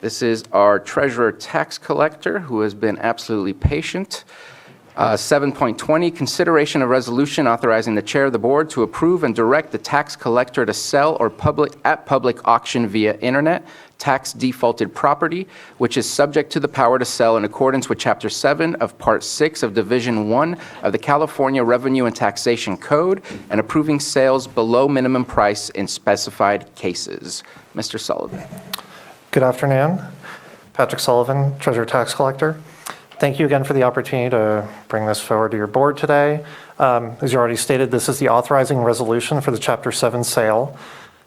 This is our treasurer tax collector who has been absolutely patient. 7.20, consideration of resolution authorizing the chair of the board to approve and direct the tax collector to sell or public auction via internet tax defaulted property, which is subject to the power to sell in accordance with Chapter 7 of Part 6 of Division 1 of the California Revenue and Taxation Code, and approving sales below minimum price in specified cases. Mr. Sullivan. Good afternoon. Patrick Sullivan, Treasurer Tax Collector. Thank you again for the opportunity to bring this forward to your board today. As you already stated, this is the authorizing resolution for the Chapter 7 sale.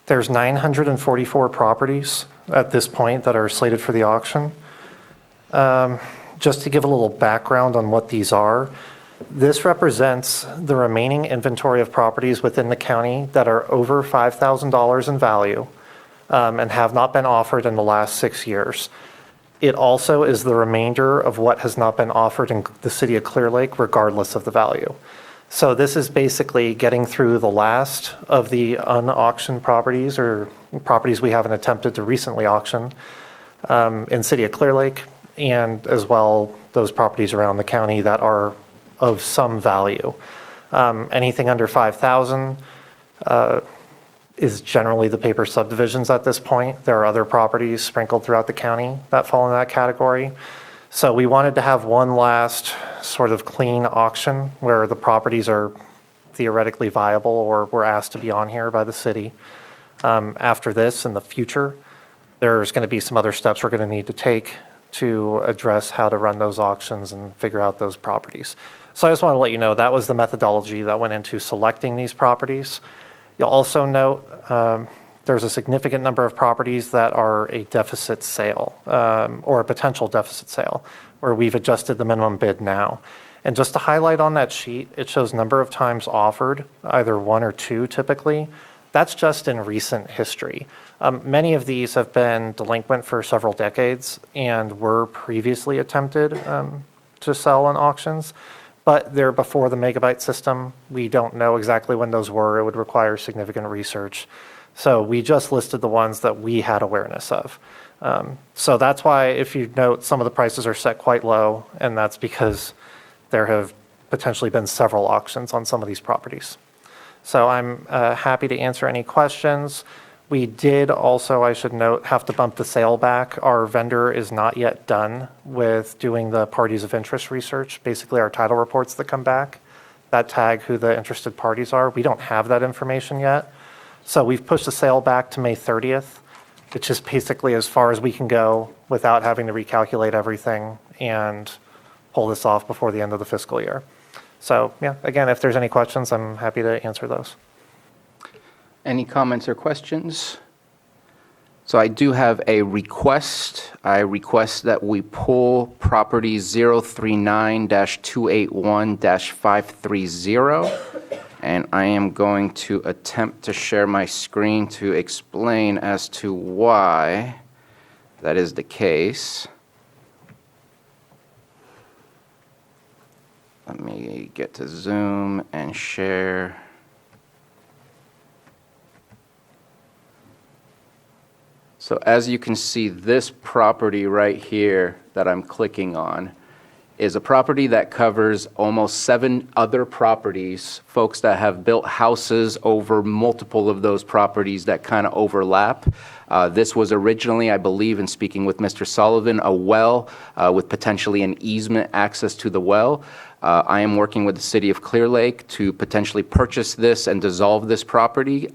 There's 944 properties at this point that are slated for the auction. Just to give a little background on what these are, this represents the remaining inventory of properties within the county that are over $5,000 in value and have not been offered in the last 6 years. It also is the remainder of what has not been offered in the city of Clear Lake, regardless of the value. So this is basically getting through the last of the unauctioned properties or properties we haven't attempted to recently auction in city of Clear Lake, and as well those properties around the county that are of some value. Anything under 5,000 is generally the paper subdivisions at this point. There are other properties sprinkled throughout the county that fall in that category. So we wanted to have one last sort of clean auction where the properties are theoretically viable or were asked to be on here by the city. After this, in the future, there's going to be some other steps we're going to need to take to address how to run those auctions and figure out those properties. So I just want to let you know that was the methodology that went into selecting these properties. You'll also note there's a significant number of properties that are a deficit sale or a potential deficit sale where we've adjusted the minimum bid now. And just to highlight on that sheet, it shows number of times offered, either one or two typically. That's just in recent history. Many of these have been delinquent for several decades and were previously attempted to sell on auctions. But they're before the megabyte system. We don't know exactly when those were. It would require significant research. So we just listed the ones that we had awareness of. So that's why, if you note, some of the prices are set quite low, and that's because there have potentially been several auctions on some of these properties. So I'm happy to answer any questions. We did also, I should note, have to bump the sale back. Our vendor is not yet done with doing the parties of interest research, basically our title reports that come back that tag who the interested parties are. We don't have that information yet. So we've pushed the sale back to May 30th, which is basically as far as we can go without having to recalculate everything and pull this off before the end of the fiscal year. So yeah, again, if there's any questions, I'm happy to answer those. Any comments or questions? So I do have a request. I request that we pull property 039-281-530. And I am going to attempt to share my screen to explain as to why that is the case. Let me get to Zoom and share. So as you can see, this property right here that I'm clicking on is a property that covers almost 7 other properties, folks that have built houses over multiple of those properties that kind of overlap. This was originally, I believe, in speaking with Mr. Sullivan, a well with potentially an easement access to the well. I am working with the city of Clear Lake to potentially purchase this and dissolve this property.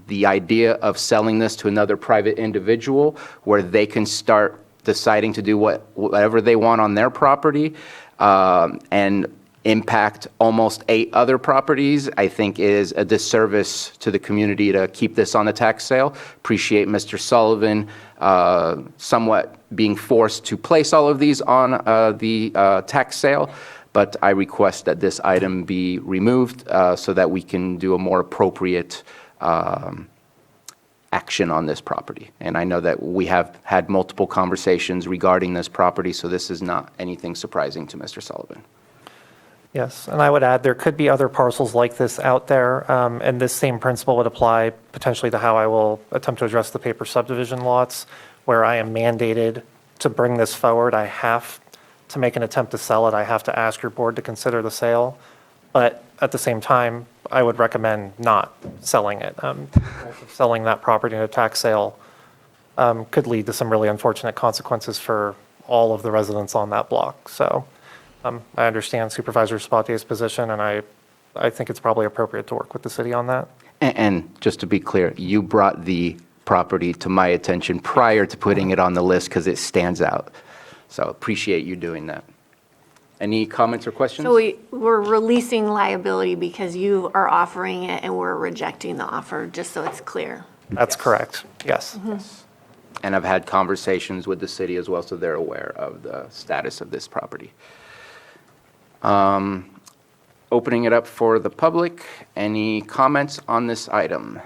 The idea of selling this to another private individual where they can start deciding to do whatever they want on their property and impact almost 8 other properties, I think is a disservice to the community to keep this on the tax sale. Appreciate Mr. Sullivan somewhat being forced to place all of these on the tax sale, but I request that this item be removed so that we can do a more appropriate action on this property. And I know that we have had multiple conversations regarding this property, so this is not anything surprising to Mr. Sullivan. Yes, and I would add there could be other parcels like this out there, and this same principle would apply potentially to how I will attempt to address the paper subdivision lots, where I am mandated to bring this forward, I have to make an attempt to sell it. I have to ask your board to consider the sale. But at the same time, I would recommend not selling it. Selling that property in a tax sale could lead to some really unfortunate consequences for all of the residents on that block. So I understand Supervisor Sabatier's position, and I think it's probably appropriate to work with the city on that. And just to be clear, you brought the property to my attention prior to putting it on the list because it stands out. So appreciate you doing that. Any comments or questions? So we're releasing liability because you are offering it and we're rejecting the offer, just so it's clear. That's correct, yes. And I've had conversations with the city as well, so they're aware of the status of this property. Opening it up for the public, any comments on this item?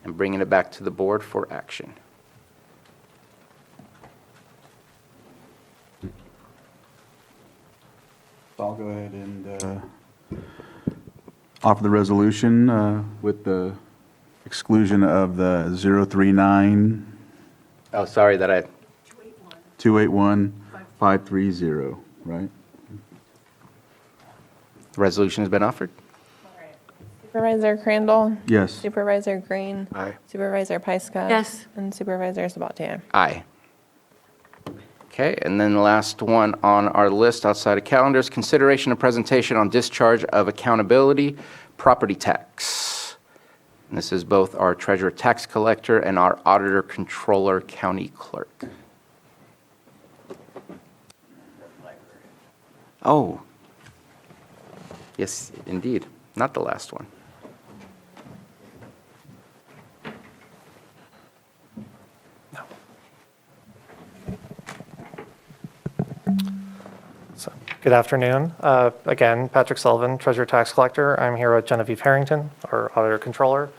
And bringing it back to the board for action. I'll go ahead and offer the resolution with the exclusion of the 039 Oh, sorry that I, 281 530, right? the resolution has been offered? Supervisor Crandall? Yes. Supervisor Green? Aye. Supervisor Pyska? Yes. And Supervisor Sabatier? Aye. Okay, and then the last one on our list outside of calendars, consideration and presentation on discharge of accountability property tax. And this is both our treasurer tax collector and our auditor controller county clerk. Oh. Yes, indeed, not the last one. So, good afternoon. Again, Patrick Sullivan, Treasurer Tax Collector. I'm here with Genevieve Harrington, our Auditor Controller.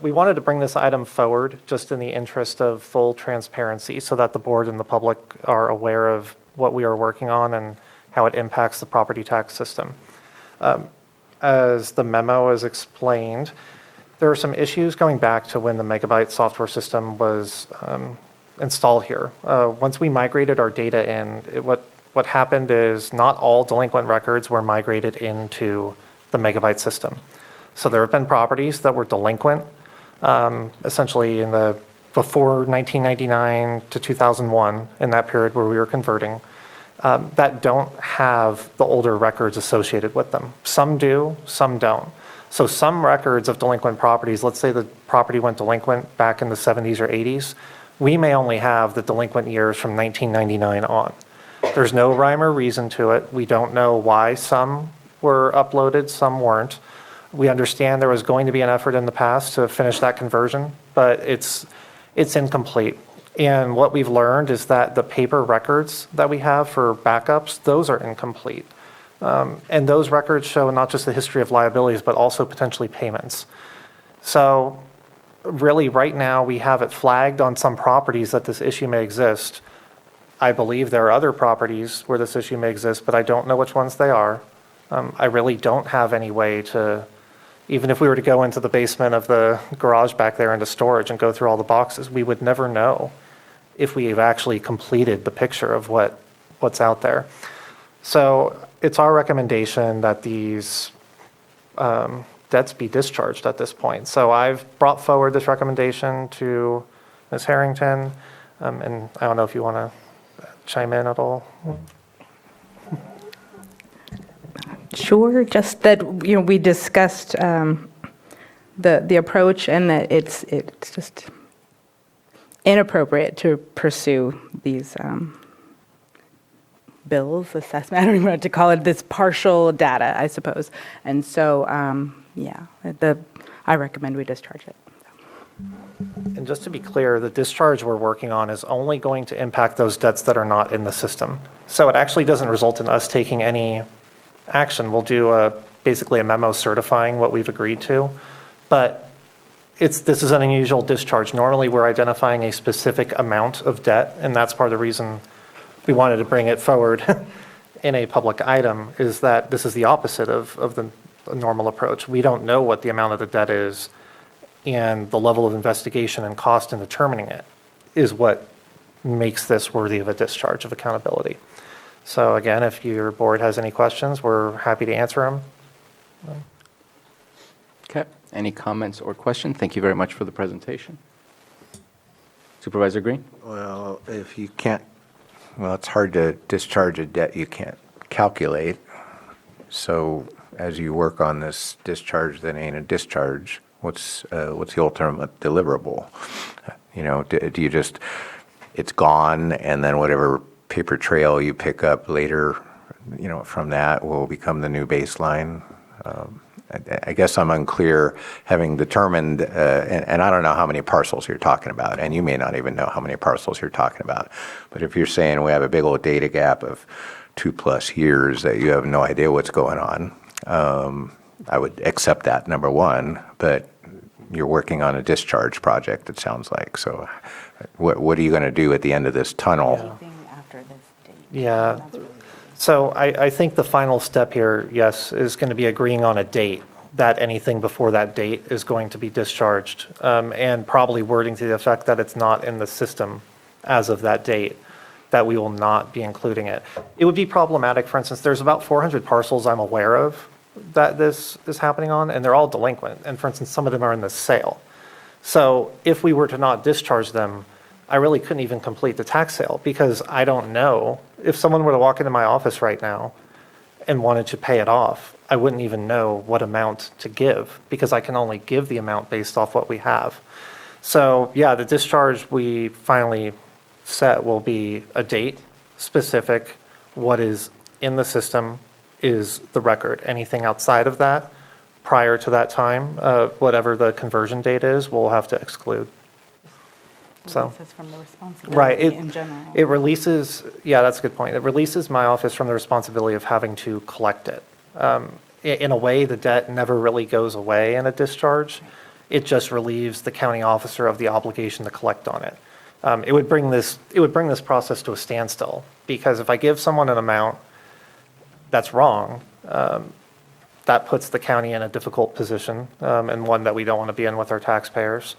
We wanted to bring this item forward just in the interest of full transparency so that the board and the public are aware of what we are working on and how it impacts the property tax system. As the memo is explained, there are some issues going back to when the Megabyte software system was installed here. Once we migrated our data in, what happened is not all delinquent records were migrated into the Megabyte system. So there have been properties that were delinquent, essentially in the before 1999 to 2001, in that period where we were converting, that don't have the older records associated with them. Some do, some don't. So some records of delinquent properties, let's say the property went delinquent back in the 70s or 80s, we may only have the delinquent years from 1999 on. There's no rhyme or reason to it. We don't know why some were uploaded, some weren't. We understand there was going to be an effort in the past to finish that conversion, but it's incomplete. And what we've learned is that the paper records that we have for backups, those are incomplete. And those records show not just the history of liabilities, but also potentially payments. So really right now we have it flagged on some properties that this issue may exist. I believe there are other properties where this issue may exist, but I don't know which ones they are. I really don't have any way to, even if we were to go into the basement of the garage back there into storage and go through all the boxes, we would never know if we've actually completed the picture of what's out there. So it's our recommendation that these debts be discharged at this point. So I've brought forward this recommendation to Ms. Harrington, and I don't know if you want to chime in at all. Sure, just that, we discussed the approach and that it's just inappropriate to pursue these bills, assessment, I don't even know what to call it, this partial data, I suppose. And so, I recommend we discharge it. And just to be clear, the discharge we're working on is only going to impact those debts that are not in the system. So it actually doesn't result in us taking any action. We'll do basically a memo certifying what we've agreed to, but this is an unusual discharge. Normally, we're identifying a specific amount of debt, and that's part of the reason we wanted to bring it forward in a public item, is that this is the opposite of the normal approach. We don't know what the amount of the debt is, and the level of investigation and cost in determining it is what makes this worthy of a discharge of accountability. So again, if your board has any questions, we're happy to answer them. Okay. Any comments or questions? Thank you very much for the presentation. Supervisor Green? Well, if you can't, well, it's hard to discharge a debt you can't calculate. So as you work on this discharge that ain't a discharge, what's the ultimate deliverable? You know, do you just, it's gone, and then whatever paper trail you pick up later, you know, from that will become the new baseline? I guess I'm unclear, having determined, and I don't know how many parcels you're talking about, and you may not even know how many parcels you're talking about. But if you're saying we have a big old data gap of 2+ years that you have no idea what's going on, I would accept that, number one. But you're working on a discharge project, it sounds like. So what are you going to do at the end of this tunnel? Anything after this date. Yeah. That's really easy. So I think the final step here, yes, is going to be agreeing on a date, that anything before that date is going to be discharged, and probably wording to the effect that it's not in the system as of that date, that we will not be including it. It would be problematic, for instance, there's about 400 parcels I'm aware of that this is happening on, and they're all delinquent. And for instance, some of them are in the sale. So if we were to not discharge them, I really couldn't even complete the tax sale, because I don't know. If someone were to walk into my office right now and wanted to pay it off, I wouldn't even know what amount to give, because I can only give the amount based off what we have. So yeah, the discharge we finally set will be a date specific. What is in the system is the record. Anything outside of that, prior to that time, whatever the conversion date is, we'll have to exclude. So, Releases from the right, responsibility in general. it releases, yeah, that's a good point. It releases my office from the responsibility of having to collect it. In a way, the debt never really goes away in a discharge. It just relieves the county officer of the obligation to collect on it. It would bring this process to a standstill, because if I give someone an amount that's wrong, that puts the county in a difficult position, and one that we don't want to be in with our taxpayers.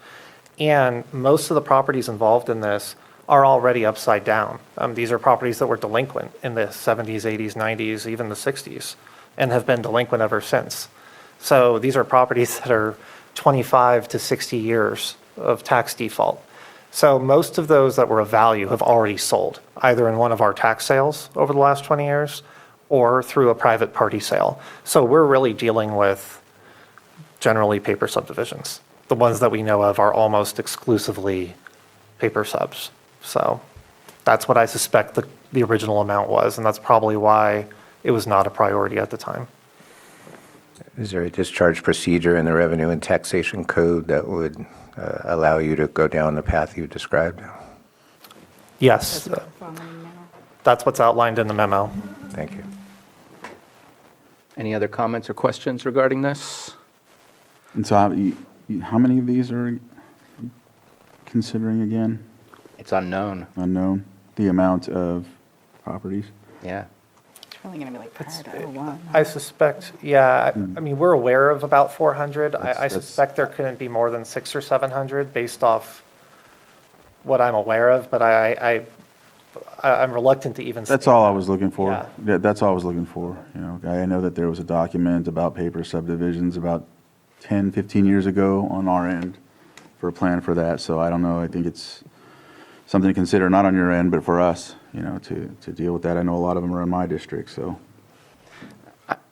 And most of the properties involved in this are already upside down. These are properties that were delinquent in the 70s, 80s, 90s, even the 60s, and have been delinquent ever since. So these are properties that are 25 to 60 years of tax default. So most of those that were of value have already sold, either in one of our tax sales over the last 20 years or through a private party sale. So we're really dealing with generally paper subdivisions. The ones that we know of are almost exclusively paper subs. So that's what I suspect the original amount was, and that's probably why it was not a priority at the time. Is there a discharge procedure in the Revenue and Taxation Code that would allow you to go down the path you described? Yes, that's what's outlined in the memo. Thank you. Any other comments or questions regarding this? And so how many of these are you considering again? It's unknown. Unknown? The amount of properties? Yeah. It's really going to be like prior to 01. I suspect, yeah, I mean, we're aware of about 400. I That's- suspect there couldn't be more than 600 or 700 based off what I'm aware of, but I'm reluctant to even. That's state all I that. was looking for. Yeah. That's all I was looking for. You know, I know that there was a document about paper subdivisions about 10, 15 years ago on our end for a plan for that. So I don't know. I think it's something to consider, not on your end, but for us, you know, to deal with that. I know a lot of them are in my district, so.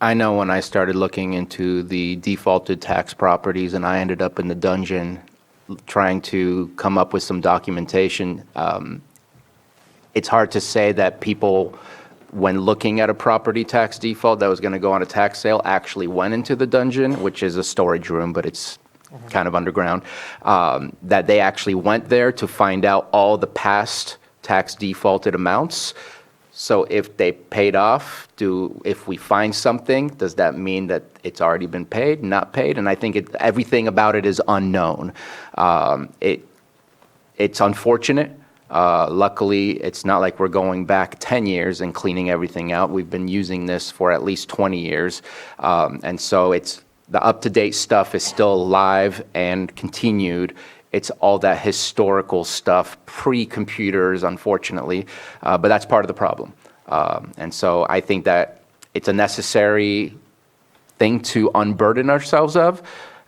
I know when I started looking into the defaulted tax properties and I ended up in the dungeon trying to come up with some documentation, it's hard to say that people, when looking at a property tax default that was going to go on a tax sale, actually went into the dungeon, which is a storage room, but it's kind of underground, that they actually went there to find out all the past tax defaulted amounts. So if they paid off, if we find something, does that mean that it's already been paid, not paid? And I think everything about it is unknown. It's unfortunate. Luckily, it's not like we're going back 10 years and cleaning everything out. We've been using this for at least 20 years. And so the up-to-date stuff is still live and continued it's all that historical stuff, pre-computers, unfortunately, but that's part of the problem. And so I think that it's a necessary thing to unburden ourselves of.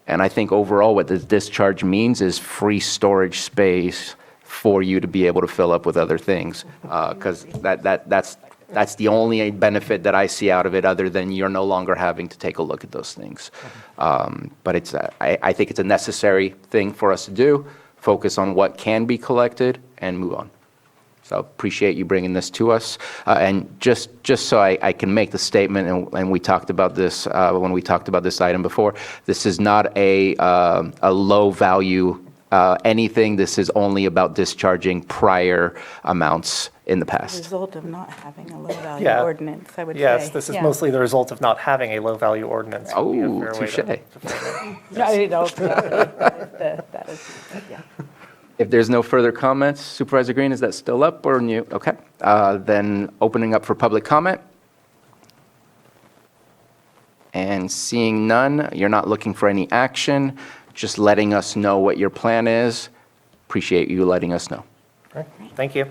And I think overall what this discharge means is free storage space for you to be able to fill up with other things. Because that's the only benefit that I see out of it, other than you're no longer having to take a look at those things. But it's I think it's a necessary thing for us to do, focus on what can be collected and move on. So appreciate you bringing this to us. And just so I can make the statement, and we talked about this when we talked about this item before, this is not a low value anything. This is only about discharging prior amounts in the past. Result of not having a low-value Yeah. ordinance, I would say. Yes, this is Yeah. mostly the result of not having a low-value ordinance. would be a Oh, fair way touche. to frame it. No, I don't, yeah, that is, yeah. If there's no further comments, Supervisor Green, is that still up or new? Okay. Then opening up for public comment. And seeing none, you're not looking for any action, just letting us know what your plan is. Appreciate you letting us know. All right, thank you.